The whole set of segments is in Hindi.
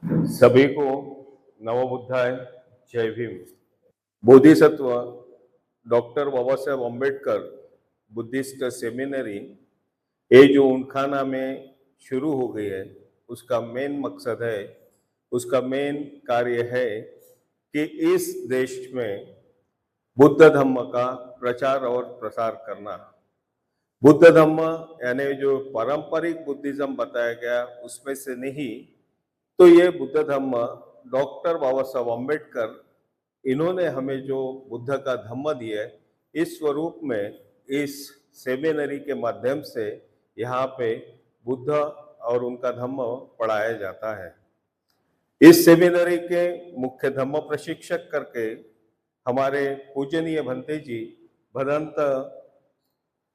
सभी को नवबुद्धाय जय Bhim. Bodhisattva doctor Baba Saheb Ambedkar Buddhist seminary ये जो उनखाना में शुरू हो गई है, उसका मेन मकसद है, उसका मेन कार्य है कि इस देश में बुद्ध धम्म का प्रचार और प्रसार करना। बुद्ध धम्म यानी जो पारंपरिक बुद्धिज्म बताया गया उसमें से नहीं, तो ये बुद्ध धम्म डॉक्टर बाबा साहब अम्बेडकर इन्होंने हमें जो बुद्ध का धम्म दिया है, इस स्वरूप में इस सेमिनरी के माध्यम से यहाँ पे बुद्ध और उनका धम्म पढ़ाया जाता है। इस सेमिनरी के मुख्य धम्म प्रशिक्षक करके हमारे पूजनीय भंते जी भदंत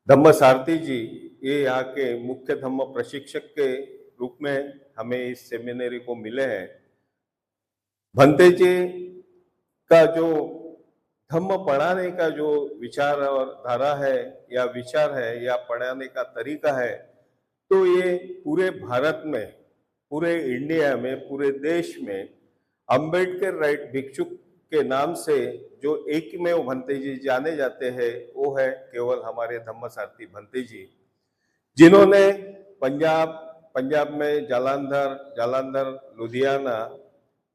धम्म सारथी जी ये यहाँ के मुख्य धम्म प्रशिक्षक के रूप में हमें इस सेमिनरी को मिले हैं। भंते जी का जो धम्म पढ़ाने का जो विचार और धारा है या विचार है या पढ़ाने का तरीका है, तो ये पूरे भारत में, पूरे इंडिया में, पूरे देश में अंबेडकर राइट भिक्षुक के नाम से जो एकमेव भंते जी जाने जाते हैं, वो है केवल हमारे धम्म सारथी भंते जी, जिन्होंने पंजाब में जालंधर लुधियाना,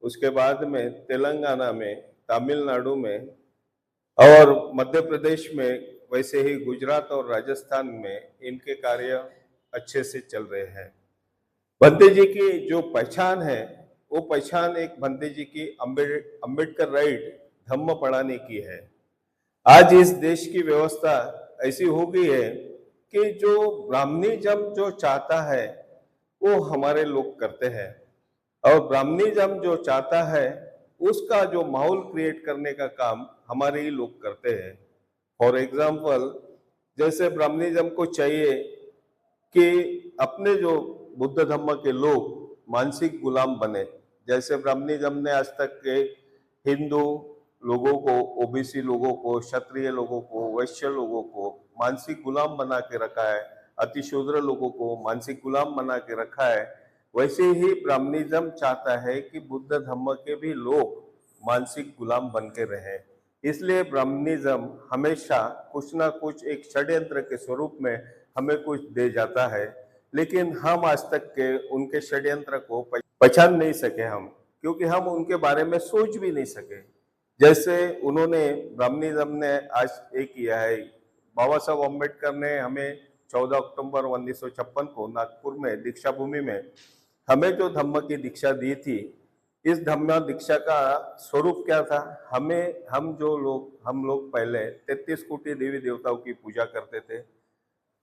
उसके बाद में तेलंगाना में, तमिलनाडु में और मध्य प्रदेश में, वैसे ही गुजरात और राजस्थान में इनके कार्य अच्छे से चल रहे हैं। भंते जी की जो पहचान है, वो पहचान एक भंते जी की अंबेडकर राइट धम्म पढ़ाने की है। आज इस देश की व्यवस्था ऐसी हो गई है कि जो ब्राह्मणिज्म जो चाहता है वो हमारे लोग करते हैं, और ब्राह्मणिज्म जो चाहता है उसका जो माहौल क्रिएट करने का काम हमारे ही लोग करते हैं। फॉर एग्जाम्पल, जैसे ब्राह्मणिज्म को चाहिए कि अपने जो बुद्ध धम्म के लोग मानसिक गुलाम बने, जैसे ब्राह्मणिज्म ने आज तक के हिंदू लोगों को, ओबीसी लोगों को, क्षत्रिय लोगों को, वैश्य लोगों को मानसिक गुलाम बना के रखा है, अतिशूद्र लोगों को मानसिक गुलाम बना के रखा है, वैसे ही ब्राह्मणिज्म चाहता है कि बुद्ध धम्म के भी लोग मानसिक गुलाम बन के रहे। इसलिए ब्राह्मणिज्म हमेशा कुछ ना कुछ एक षड्यंत्र के स्वरूप में हमें कुछ दे जाता है, लेकिन हम आज तक के उनके षड्यंत्र को पहचान नहीं सके हम, क्योंकि हम उनके बारे में सोच भी नहीं सके। जैसे उन्होंने ब्राह्मणिज्म ने आज एक किया है, बाबा साहब अम्बेडकर ने हमें 14 अक्टूबर 1956 को नागपुर में दीक्षा भूमि में हमें जो धम्म की दीक्षा दी थी, इस धम्म दीक्षा का स्वरूप क्या था? हम लोग पहले 33 कोटि देवी देवताओं की पूजा करते थे,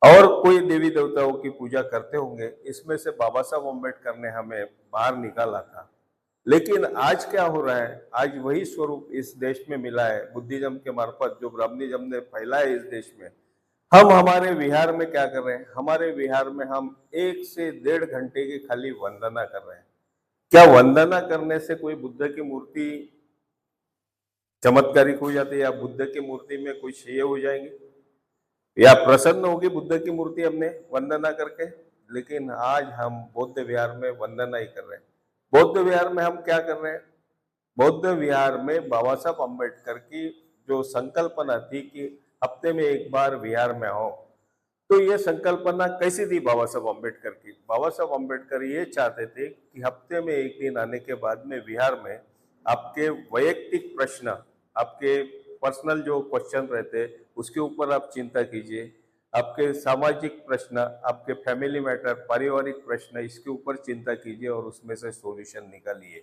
और कोई देवी देवताओं की पूजा करते होंगे, इसमें से बाबा साहब अम्बेडकर ने हमें बाहर निकाला था। लेकिन आज क्या हो रहा है? आज वही स्वरूप इस देश में मिला है बुद्धिज्म के मार्फत, जो ब्राह्मणिज्म ने फैला है इस देश में। हम हमारे विहार में क्या कर रहे हैं? हमारे विहार में हम 1 से 1.5 घंटे की खाली वंदना कर रहे हैं। क्या वंदना करने से कोई बुद्ध की मूर्ति चमत्कारिक हो जाती है, या बुद्ध की मूर्ति में कुछ ये हो जाएंगे, या प्रसन्न होगी बुद्ध की मूर्ति हमने वंदना करके? लेकिन आज हम बौद्ध विहार में वंदना ही कर रहे हैं। बौद्ध विहार में हम क्या कर रहे हैं? बौद्ध विहार में बाबा साहब अम्बेडकर की जो संकल्पना थी कि हफ्ते में एक बार विहार में आओ, तो ये संकल्पना कैसी थी बाबा साहब अम्बेडकर की? बाबा साहब अम्बेडकर ये चाहते थे कि हफ्ते में एक दिन आने के बाद में विहार में आपके वैयक्तिक प्रश्न, आपके पर्सनल जो क्वेश्चन रहते उसके ऊपर आप चिंता कीजिए, आपके सामाजिक प्रश्न, आपके फैमिली मैटर, पारिवारिक प्रश्न, इसके ऊपर चिंता कीजिए और उसमें से सॉल्यूशन निकालिए।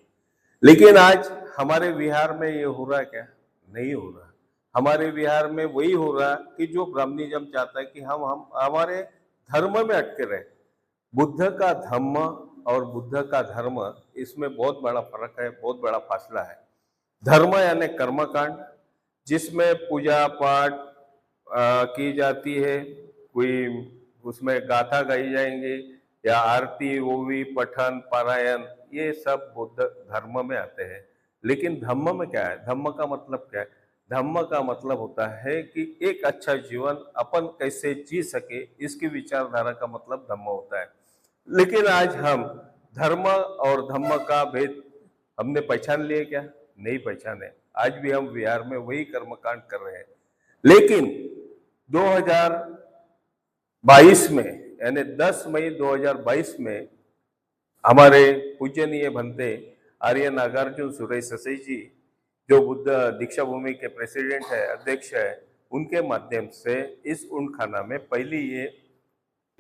लेकिन आज हमारे विहार में ये हो रहा है क्या? नहीं हो रहा। हमारे विहार में वही हो रहा कि जो ब्राह्मणिज्म चाहता है कि हम हमारे धर्म में अटके रहे। बुद्ध का धम्म और बुद्ध का धर्म, इसमें बहुत बड़ा फर्क है, बहुत बड़ा फासला है। धर्म यानी कर्मकांड, जिसमें पूजा पाठ की जाती है, कोई उसमें गाथा गाई जाएंगी या आरती, ओवी, पठन, पारायण, ये सब बुद्ध धर्म में आते हैं। लेकिन धम्म में क्या है? धम्म का मतलब क्या है? धम्म का मतलब होता है कि एक अच्छा जीवन अपन कैसे जी सके, इसकी विचारधारा का मतलब धम्म होता है। लेकिन आज हम धर्म और धम्म का भेद हमने पहचान लिए क्या? नहीं पहचाने। आज भी हम बिहार में वही कर्मकांड कर रहे हैं। लेकिन 2022 में यानी 10 मई 2022 में हमारे पूजनीय भंते आर्य नागार्जुन सुरेश ससई जी, जो बुद्ध दीक्षा भूमि के प्रेसिडेंट है, अध्यक्ष है, उनके माध्यम से इस ऊंटखाना में पहली ये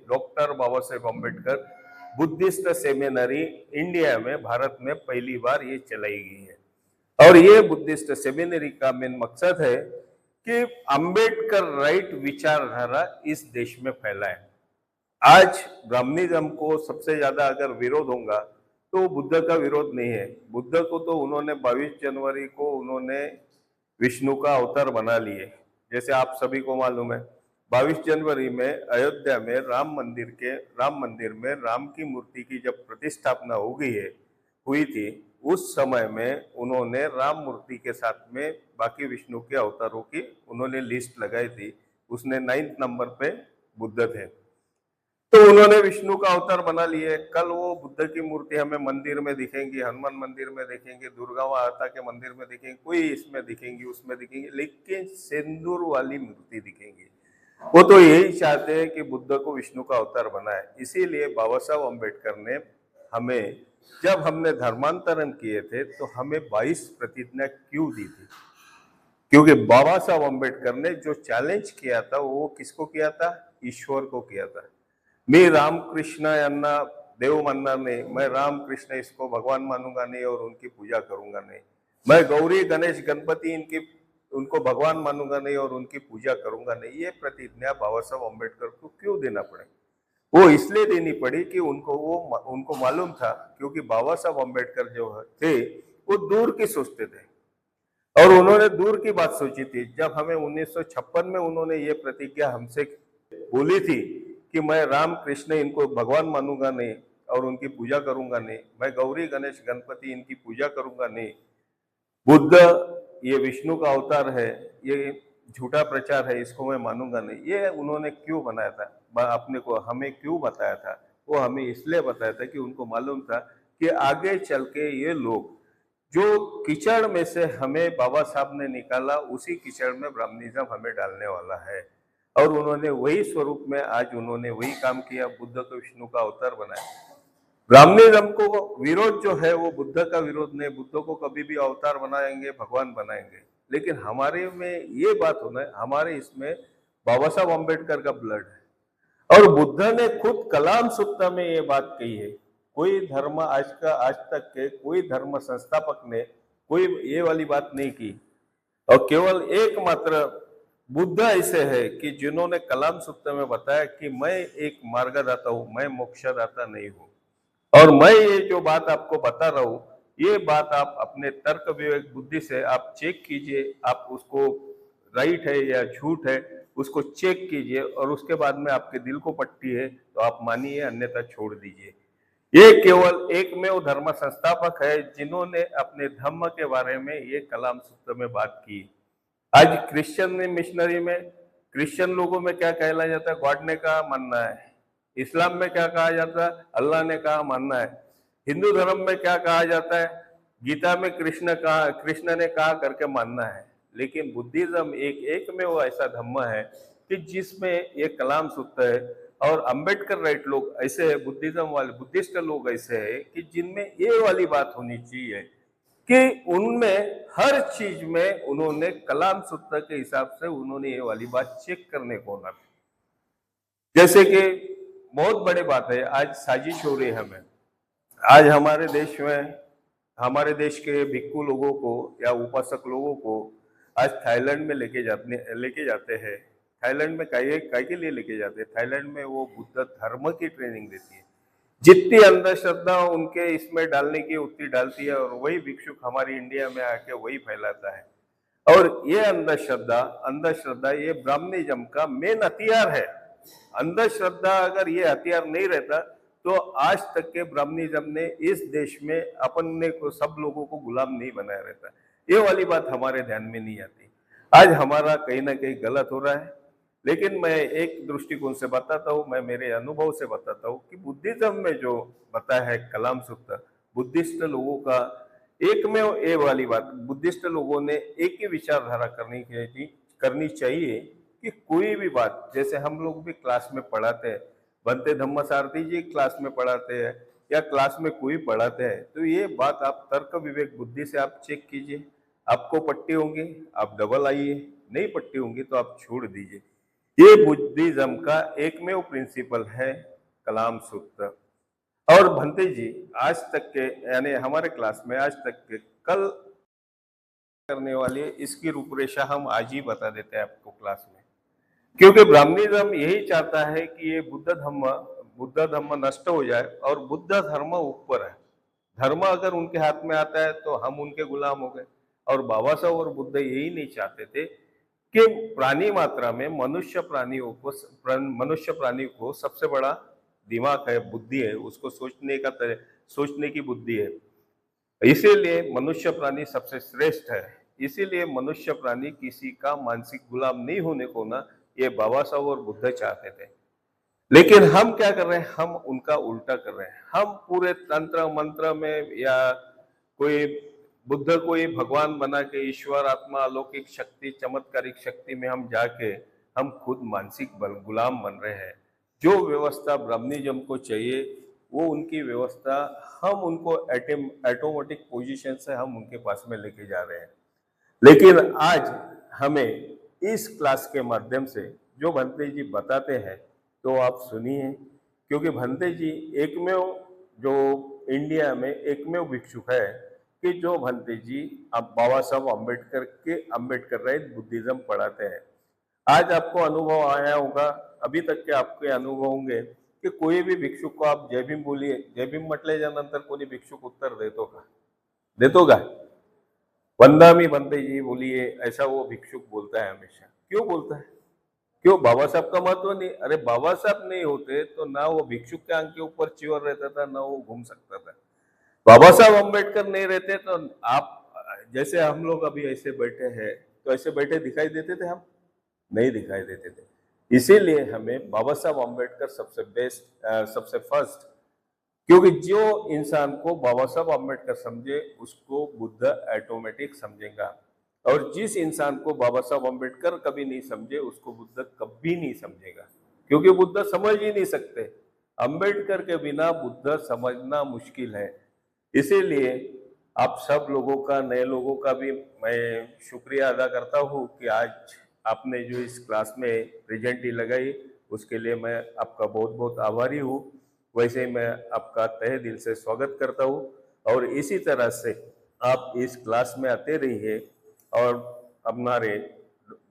doctor Baba Saheb Ambedkar Buddhist seminary India में, भारत में पहली बार ये चलाई गई है। और ये बुद्धिस्ट सेमिनरी का मेन मकसद है कि अम्बेडकर राइट विचारधारा इस देश में फैलाए। आज ब्राह्मणिज्म को सबसे ज्यादा अगर विरोध होगा तो बुद्ध का विरोध नहीं है। बुद्ध को तो उन्होंने 22 जनवरी को उन्होंने विष्णु का अवतार बना लिए। जैसे आप सभी को मालूम है, 22 जनवरी में अयोध्या में राम मंदिर में राम की मूर्ति की जब प्रतिष्ठापना हुई थी, उस समय में उन्होंने राम मूर्ति के साथ में बाकी विष्णु के अवतारों की उन्होंने लिस्ट लगाई थी। उसने 9th नंबर पे बुद्ध थे, तो उन्होंने विष्णु का अवतार बना लिए। कल वो बुद्ध की मूर्ति हमें मंदिर में दिखेंगी, हनुमान मंदिर में दिखेंगे, दुर्गा माता के मंदिर में दिखेंगे, कोई इसमें दिखेंगी, उसमें दिखेंगी, लेकिन सिंदूर वाली मूर्ति दिखेंगी। वो तो यही चाहते हैं कि बुद्ध को विष्णु का अवतार बनाए। इसीलिए बाबा साहब अम्बेडकर ने हमें, जब हमने धर्मांतरण किए थे तो हमें 22 प्रतिज्ञा क्यों दी थी? क्योंकि बाबा साहब अम्बेडकर ने जो चैलेंज किया था वो किसको किया था? ईश्वर को किया था। मैं रामकृष्ण यांना देव मानना नहीं, मैं रामकृष्ण इसको भगवान मानूंगा नहीं और उनकी पूजा करूंगा नहीं, मैं गौरी गणेश गणपति उनको भगवान मानूंगा नहीं और उनकी पूजा करूंगा नहीं। ये प्रतिज्ञा बाबा साहब अम्बेडकर को क्यों देना पड़े? वो इसलिए देनी पड़ी कि उनको मालूम था, क्योंकि बाबा साहब अम्बेडकर जो थे वो दूर की सोचते थे और उन्होंने दूर की बात सोची थी। जब हमें 1956 में उन्होंने ये प्रतिज्ञा हमसे बोली थी कि मैं राम कृष्ण इनको भगवान मानूंगा नहीं और उनकी पूजा करूंगा नहीं, मैं गौरी गणेश गणपति इनकी पूजा करूंगा नहीं, बुद्ध ये विष्णु का अवतार है, ये झूठा प्रचार है, इसको मैं मानूंगा नहीं। ये उन्होंने क्यों बनाया था? अपने को हमें क्यों बताया था? वो हमें इसलिए बताया था कि उनको मालूम था कि आगे चल के ये लोग, जो कीचड़ में से हमें बाबा साहब ने निकाला, उसी कीचड़ में ब्राह्मणिज्म हमें डालने वाला है। और उन्होंने वही स्वरूप में आज उन्होंने वही काम किया, बुद्ध को विष्णु का अवतार बनाया। ब्राह्मणिज्म को विरोध जो है वो बुद्ध का विरोध नहीं, बुद्ध को कभी भी अवतार बनाएंगे, भगवान बनाएंगे, लेकिन हमारे में ये बात होना है, हमारे इसमें बाबा साहब अम्बेडकर का ब्लड है। और बुद्ध ने खुद कलाम सूत्र में ये बात कही है। कोई धर्म आज तक के कोई धर्म संस्थापक ने कोई ये वाली बात नहीं की, और केवल एकमात्र बुद्ध ऐसे है कि जिन्होंने कलाम सूत्र में बताया कि मैं एक मार्गदाता हूं, मैं मोक्षदाता नहीं हूं। और मैं ये जो बात आपको बता रहा हूं, ये बात आप अपने तर्क विवेक बुद्धि से आप चेक कीजिए, आप उसको राइट है या झूठ है उसको चेक कीजिए, और उसके बाद में आपके दिल को पट्टी है तो आप मानिए, अन्यथा छोड़ दीजिए। ये केवल एकमेव धर्म संस्थापक है जिन्होंने अपने धर्म के बारे में ये कलाम सूत्र में बात की। आज क्रिश्चियन मिशनरी में क्रिश्चियन लोगों में क्या कहला जाता है? गॉड ने कहा मानना है। इस्लाम में क्या कहा जाता है? अल्लाह ने कहा मानना है। हिंदू धर्म में क्या कहा जाता है? गीता में कृष्ण ने कहा करके मानना है। लेकिन बुद्धिज्म एकमेव ऐसा धर्म है कि जिसमें ये कलाम सूत्र है। और अंबेडकर राइट लोग ऐसे है, बुद्धिज्म वाले बुद्धिस्ट लोग ऐसे है कि जिनमें ये वाली बात होनी चाहिए कि उनमें हर चीज में उन्होंने कलाम सूत्र के हिसाब से उन्होंने ये वाली बात चेक करने को ना। जैसे कि बहुत बड़ी बात है, आज साजिश हो रही है हमें, आज हमारे देश में हमारे देश के भिक्खु लोगों को या उपासक लोगों को आज थाईलैंड में लेके जाते हैं। थाईलैंड में काय के लिए लेके जाते हैं? थाईलैंड में वो बुद्ध धर्म की ट्रेनिंग देती है। जितनी अंधश्रद्धा उनके इसमें डालने की उतनी डालती है, और वही भिक्षुक हमारी इंडिया में आके वही फैलाता है। और ये अंधश्रद्धा ये ब्राह्मणिज्म का मेन हथियार है। अंधश्रद्धा अगर ये हथियार नहीं रहता तो आज तक के ब्राह्मणिज्म ने इस देश में अपने को सब लोगों को गुलाम नहीं बनाया रहता। ये वाली बात हमारे ध्यान में नहीं आती। आज हमारा कहीं ना कहीं गलत हो रहा है। लेकिन मैं एक दृष्टिकोण से बताता हूँ, मैं मेरे अनुभव से बताता हूँ कि बुद्धिज्म में जो बताया है कलाम सूत्र, बुद्धिस्ट लोगों का एक में ये वाली बात, बुद्धिस्ट लोगों ने एक ही विचारधारा करनी चाहिए कि कोई भी बात, जैसे हम लोग भी क्लास में पढ़ाते हैं, बनते धम्मसारथी जी क्लास में पढ़ाते हैं या क्लास में कोई पढ़ाते हैं, तो ये बात आप तर्क विवेक बुद्धि से आप चेक कीजिए। आपको पट्टी होंगी आप डबल आइए, नहीं पट्टी होंगी तो आप छोड़ दीजिए। ये बुद्धिज्म का एकमेव प्रिंसिपल है कलाम सूत्र। और भंते जी आज तक के यानी हमारे क्लास में आज तक के कल करने वाली इसकी रूपरेखा हम आज ही बता देते हैं आपको क्लास में, क्योंकि ब्राह्मणिज्म यही चाहता है कि ये बुद्ध धर्म नष्ट हो जाए और बुद्ध धर्म ऊपर है। धर्म अगर उनके हाथ में आता है तो हम उनके गुलाम हो गए। और बाबा साहब और बुद्ध यही नहीं चाहते थे कि प्राणी मात्रा में मनुष्य प्राणी को सबसे बड़ा दिमाग है, बुद्धि है, उसको सोचने की बुद्धि है, इसीलिए मनुष्य प्राणी सबसे श्रेष्ठ है। इसीलिए मनुष्य प्राणी किसी का मानसिक गुलाम नहीं होने को ना, ये बाबा साहब और बुद्ध चाहते थे। लेकिन हम क्या कर रहे हैं, हम उनका उल्टा कर रहे हैं। हम पूरे तंत्र मंत्र में या कोई बुद्ध को ही भगवान बना के ईश्वर आत्मा अलौकिक शक्ति चमत्कारिक शक्ति में हम जाके हम खुद मानसिक गुलाम बन रहे हैं। जो व्यवस्था ब्राह्मणिज्म को चाहिए वो उनकी व्यवस्था हम उनको ऑटोमेटिक पोजीशन से हम उनके पास में लेके जा रहे हैं। लेकिन आज हमें इस क्लास के माध्यम से जो भंते जी बताते हैं तो आप सुनिए, क्योंकि भंते जी एकमेव जो इंडिया में एकमेव भिक्षुक है कि जो भंते जी अब बाबा साहब अम्बेडकर रहित बुद्धिज्म पढ़ाते हैं। आज आपको अनुभव आया होगा, अभी तक के आपके अनुभव होंगे की कोई भी भिक्षुक को आप जय भीम बोलिए, जय भीम म्हटल्यानंतर कोणी भिक्षुक उत्तर देतो का? वंदामी बनते जी बोलिए, ऐसा वो भिक्षुक बोलता है हमेशा। क्यों बोलता है? क्यों? बाबा साहब का महत्व नहीं। अरे बाबा साहब नहीं होते तो ना वो भिक्षुक के आंख के ऊपर चिवर रहता था, ना वो घूम सकता था। बाबा साहब अम्बेडकर नहीं रहते तो आप जैसे हम लोग अभी ऐसे बैठे हैं, तो ऐसे बैठे दिखाई देते थे? हम नहीं दिखाई देते थे। इसीलिए हमें बाबा साहब अम्बेडकर सबसे बेस्ट, सबसे फर्स्ट, क्योंकि जो इंसान को बाबा साहब अम्बेडकर समझे उसको बुद्ध ऑटोमेटिक समझेगा, और जिस इंसान को बाबा साहब अम्बेडकर कभी नहीं समझे उसको बुद्ध कभी नहीं समझेगा, क्योंकि बुद्ध समझ ही नहीं सकते। अम्बेडकर के बिना बुद्ध समझना मुश्किल है। इसीलिए आप सब लोगों का, नए लोगों का भी मैं शुक्रिया अदा करता हूँ कि आज आपने जो इस क्लास में प्रेजेंटी लगाई उसके लिए मैं आपका बहुत बहुत आभारी हूँ। वैसे ही मैं आपका तहे दिल से स्वागत करता हूँ और इसी तरह से आप इस क्लास में आते रहिए और हमारे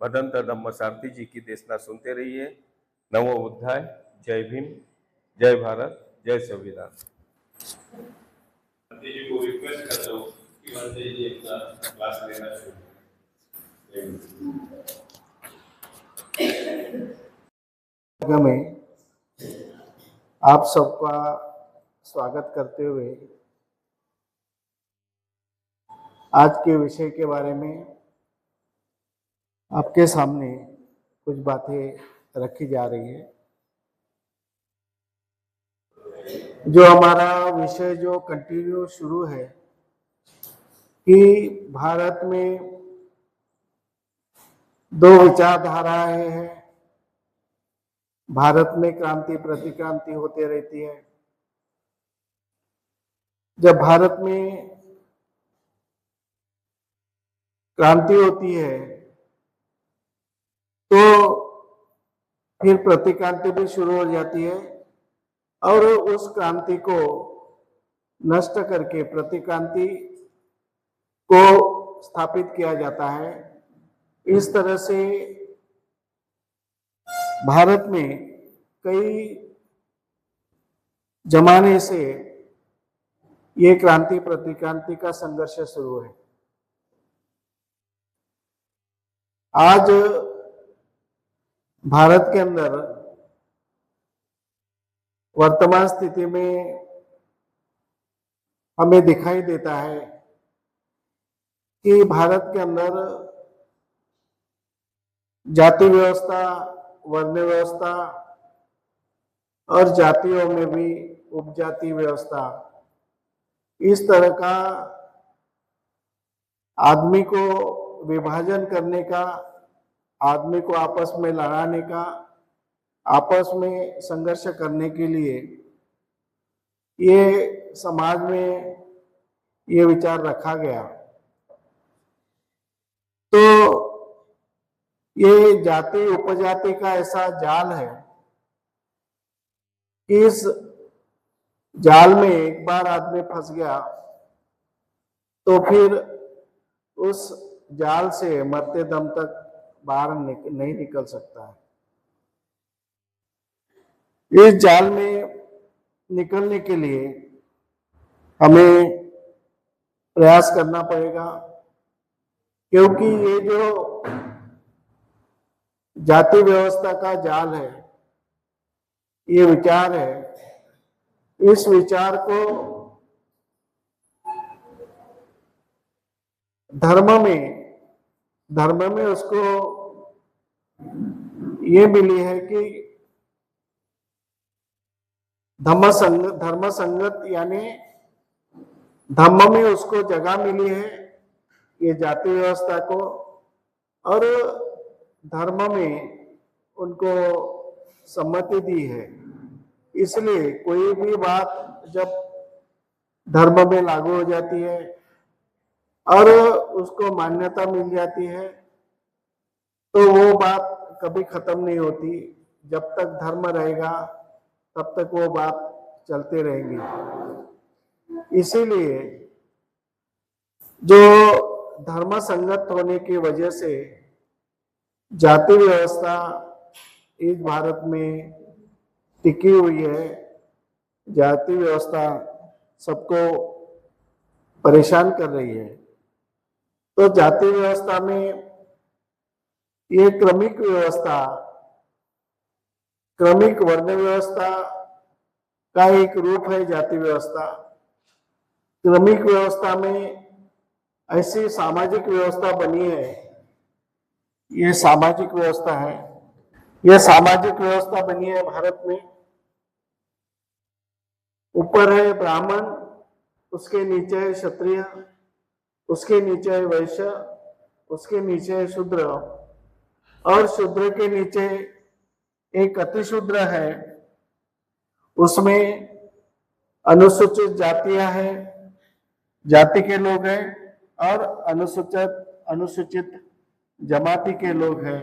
भदंत धम्मसारथी जी की देशना सुनते रहिए। नमो बुद्धाय, जय भीम, जय भारत, जय संविधान। जी को रिक्वेस्ट करता हूँ कि भंते जी अपना क्लास लेना शुरू में आप सबका स्वागत करते हुए आज के विषय के बारे में आपके सामने कुछ बातें रखी जा रही है। जो हमारा विषय जो कंटिन्यू शुरू है कि भारत में दो विचारधाराएं हैं, भारत में क्रांति प्रतिक्रांति होती रहती है। जब भारत में क्रांति होती है तो फिर प्रतिक्रांति भी शुरू हो जाती है और उस क्रांति को नष्ट करके प्रतिक्रांति को स्थापित किया जाता है। इस तरह से भारत में कई जमाने से ये क्रांति प्रतिक्रांति का संघर्ष शुरू है। आज भारत के अंदर वर्तमान स्थिति में हमें दिखाई देता है कि भारत के अंदर जाति व्यवस्था वर्ण व्यवस्था और जातियों में भी उपजाति व्यवस्था, इस तरह का आदमी को विभाजन करने का, आदमी को आपस में लड़ाने का, आपस में संघर्ष करने के लिए ये समाज में ये विचार रखा गया। तो ये जाति उपजाति का ऐसा जाल है कि इस जाल में एक बार आदमी फंस गया तो फिर उस जाल से मरते दम तक बाहर नहीं निकल सकता है। इस जाल में निकलने के लिए हमें प्रयास करना पड़ेगा, क्योंकि ये जो जाति व्यवस्था का जाल है, ये विचार है, इस विचार को धर्म में उसको ये मिली है कि धर्म संगत, यानी धर्म में उसको जगह मिली है ये जाति व्यवस्था को, और धर्म में उनको सम्मति दी है। इसलिए कोई भी बात जब धर्म में लागू हो जाती है और उसको मान्यता मिल जाती है तो वो बात कभी खत्म नहीं होती। जब तक धर्म रहेगा तब तक वो बात चलते रहेंगी। इसीलिए जो धर्म संगत होने की वजह से जाति व्यवस्था इस भारत में टिकी हुई है, जाति व्यवस्था सबको परेशान कर रही है। तो जाति व्यवस्था में ये क्रमिक व्यवस्था, क्रमिक वर्ण व्यवस्था का एक रूप है जाति व्यवस्था। क्रमिक व्यवस्था में ऐसी सामाजिक व्यवस्था बनी है, ये सामाजिक व्यवस्था है, यह सामाजिक व्यवस्था बनी है भारत में। ऊपर है ब्राह्मण, उसके नीचे है क्षत्रिय, उसके नीचे है वैश्य, उसके नीचे है शूद्र, और शूद्र के नीचे एक अतिशूद्र है। उसमें अनुसूचित जातियां हैं, जाति के लोग हैं, और अनुसूचित जमाती के लोग हैं,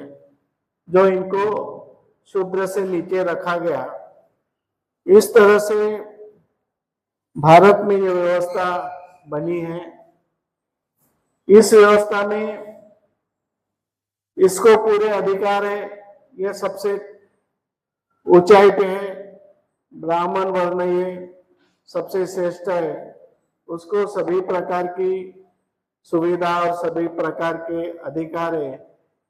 जो इनको शूद्र से नीचे रखा गया। इस तरह से भारत में ये व्यवस्था बनी है। इस व्यवस्था में इसको पूरे अधिकार है, ये सबसे ऊंचाई पे है। ब्राह्मण वर्ण ये सबसे श्रेष्ठ है, उसको सभी प्रकार की सुविधा और सभी प्रकार के अधिकार है।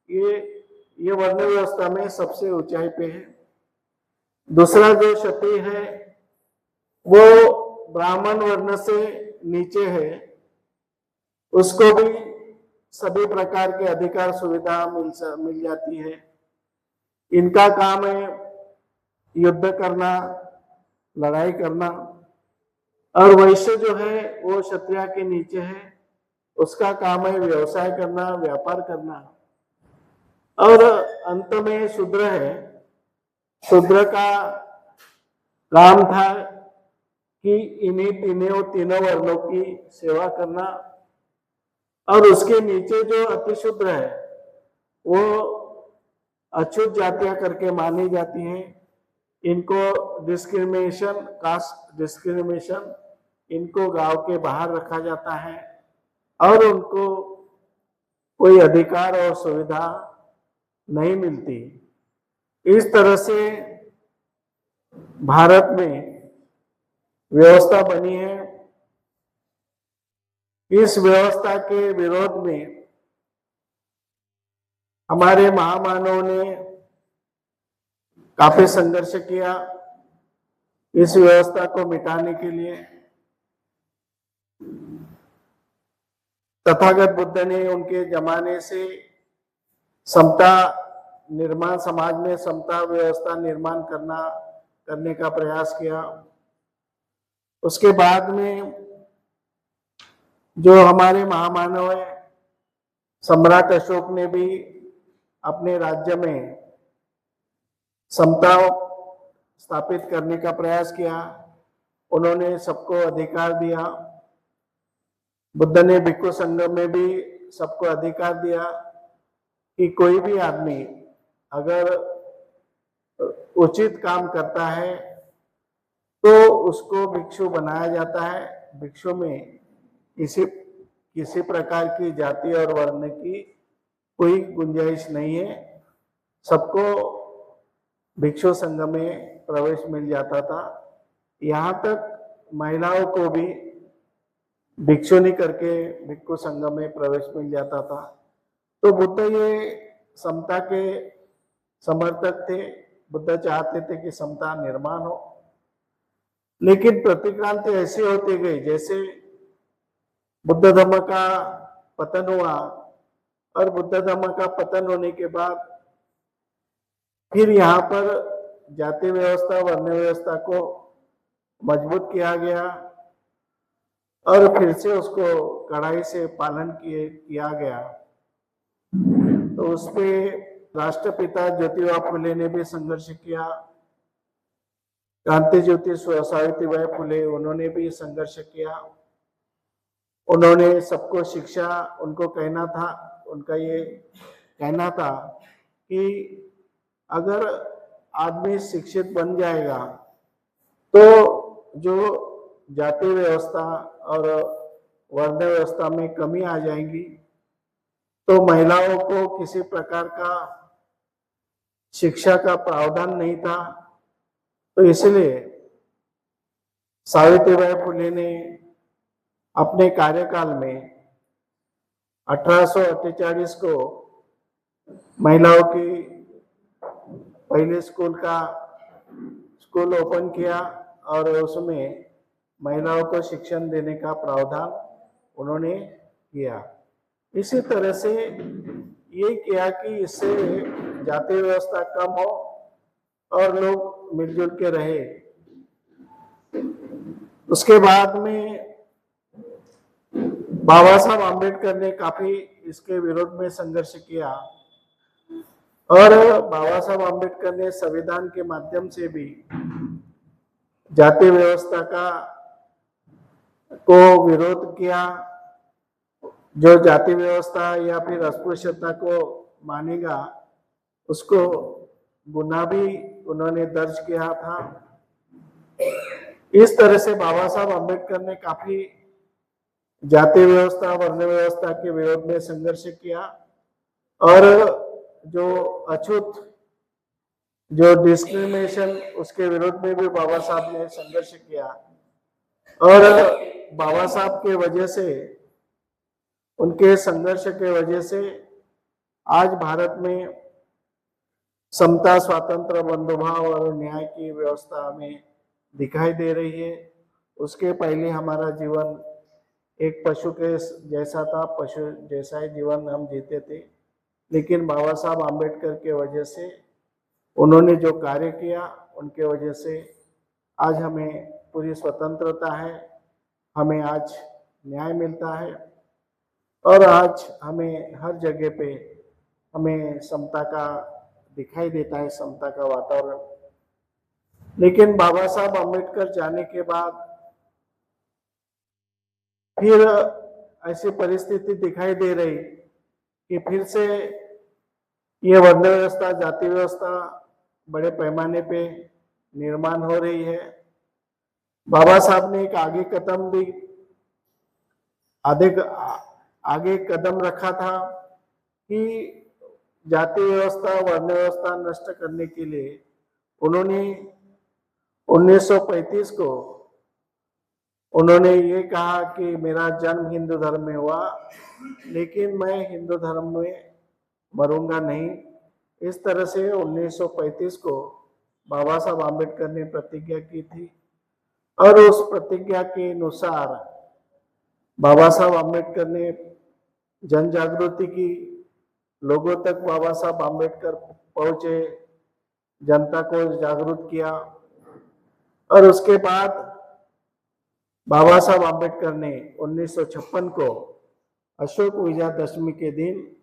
ये वर्ण व्यवस्था में सबसे ऊंचाई पे है। दूसरा जो क्षत्रिय है वो ब्राह्मण वर्ण से नीचे है, उसको भी सभी प्रकार के अधिकार सुविधा मिल जाती है। इनका काम है युद्ध करना, लड़ाई करना। और वैश्य जो है वो क्षत्रिय के नीचे है, उसका काम है व्यवसाय करना, व्यापार करना। और अंत में शूद्र है, शूद्र का काम था कि इन्हीं तीनों वर्णों की सेवा करना। और उसके नीचे जो अतिशूद्र है वो अछूत जातियां करके मानी जाती हैं। इनको डिस्क्रिमिनेशन, कास्ट डिस्क्रिमिनेशन, इनको गांव के बाहर रखा जाता है और उनको कोई अधिकार और सुविधा नहीं मिलती। इस तरह से भारत में व्यवस्था बनी है। इस व्यवस्था के विरोध में हमारे महामानव ने काफी संघर्ष किया इस व्यवस्था को मिटाने के लिए। तथागत बुद्ध ने उनके जमाने से समता निर्माण, समाज में समता व्यवस्था निर्माण करने का प्रयास किया। उसके बाद में जो हमारे महामानव है सम्राट अशोक ने भी अपने राज्य में समता स्थापित करने का प्रयास किया। उन्होंने सबको अधिकार दिया। बुद्ध ने भिक्षु संगम में भी सबको अधिकार दिया कि कोई भी आदमी अगर उचित काम करता है तो उसको भिक्षु बनाया जाता है। भिक्षु में किसी प्रकार की जाति और वर्ण की कोई गुंजाइश नहीं है। सबको भिक्षु संघ में प्रवेश मिल जाता था। यहाँ तक महिलाओं को भी भिक्षुनी करके भिक्षु संघ में प्रवेश मिल जाता था। तो बुद्ध ये समता के समर्थक थे। बुद्ध चाहते थे कि समता निर्माण हो, लेकिन प्रतिक्रांति ऐसी होती गई जैसे बुद्ध धर्म का पतन हुआ, और बुद्ध धर्म का पतन होने के बाद फिर यहाँ पर जाति व्यवस्था, वर्ण व्यवस्था को मजबूत किया गया और फिर से उसको कड़ाई से पालन किया गया। तो उस पे राष्ट्रपिता ज्योतिबा फुले ने भी संघर्ष किया। क्रांति ज्योति सावित्रीबाई फुले, उन्होंने भी संघर्ष किया। उन्होंने सबको शिक्षा, उनका ये कहना था कि अगर आदमी शिक्षित बन जाएगा तो जो जाति व्यवस्था और वर्ण व्यवस्था में कमी आ जाएगी। तो महिलाओं को किसी प्रकार का शिक्षा का प्रावधान नहीं था। तो इसलिए सावित्रीबाई फुले ने अपने कार्यकाल में 1848 को महिलाओं की पहले स्कूल ओपन किया और उसमें महिलाओं को शिक्षण देने का प्रावधान उन्होंने किया। इसी तरह से ये किया कि इससे जाति व्यवस्था कम हो और लोग मिलजुल के रहे। उसके बाद में बाबा साहब आम्बेडकर ने काफी इसके विरोध में संघर्ष किया और बाबा साहब आम्बेडकर ने संविधान के माध्यम से भी जाति व्यवस्था को विरोध किया। जो जाति व्यवस्था या फिर अस्पृश्यता को मानेगा उसको गुनाह भी उन्होंने दर्ज किया था। इस तरह से बाबा साहब आम्बेडकर ने काफी जाति व्यवस्था, वर्ण व्यवस्था के विरोध में संघर्ष किया और जो अछूत, जो डिस्क्रिमिनेशन, उसके विरोध में भी बाबा साहब ने संघर्ष किया। और बाबा साहब के वजह से, उनके संघर्ष के वजह से आज भारत में समता, स्वातंत्र, बंधुभाव और न्याय की व्यवस्था हमें दिखाई दे रही है। उसके पहले हमारा जीवन एक पशु के जैसा था, पशु जैसा ही जीवन हम जीते थे। लेकिन बाबा साहब आम्बेडकर के वजह से, उन्होंने जो कार्य किया, उनके वजह से आज हमें पूरी स्वतंत्रता है, हमें आज न्याय मिलता है और आज हमें हर जगह पे हमें समता का दिखाई देता है, समता का वातावरण। लेकिन बाबा साहब आम्बेडकर जाने के बाद फिर ऐसी परिस्थिति दिखाई दे रही कि फिर से ये वर्ण व्यवस्था, जाति व्यवस्था बड़े पैमाने पे निर्माण हो रही है। बाबा साहब ने एक आगे कदम रखा था कि जाति व्यवस्था, वर्ण व्यवस्था नष्ट करने के लिए उन्होंने 1935 को उन्होंने ये कहा कि मेरा जन्म हिंदू धर्म में हुआ, लेकिन मैं हिंदू धर्म में मरूंगा नहीं। इस तरह से 1935 को बाबा साहब आम्बेडकर ने प्रतिज्ञा की थी और उस प्रतिज्ञा के अनुसार बाबा साहब आम्बेडकर ने जन जागृति की लोगों तक बाबा साहब आम्बेडकर पहुंचे, जनता को जागरूक किया। और उसके बाद बाबा साहब आम्बेडकर ने 1956 को अशोक विजयदशमी के दिन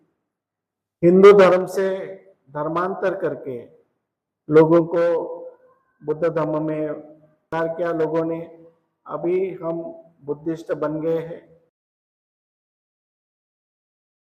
हिंदू धर्म से धर्मांतर करके लोगों को बुद्ध धर्म में स्वीकार किया लोगों ने। अभी हम बुद्धिस्ट बन गए हैं।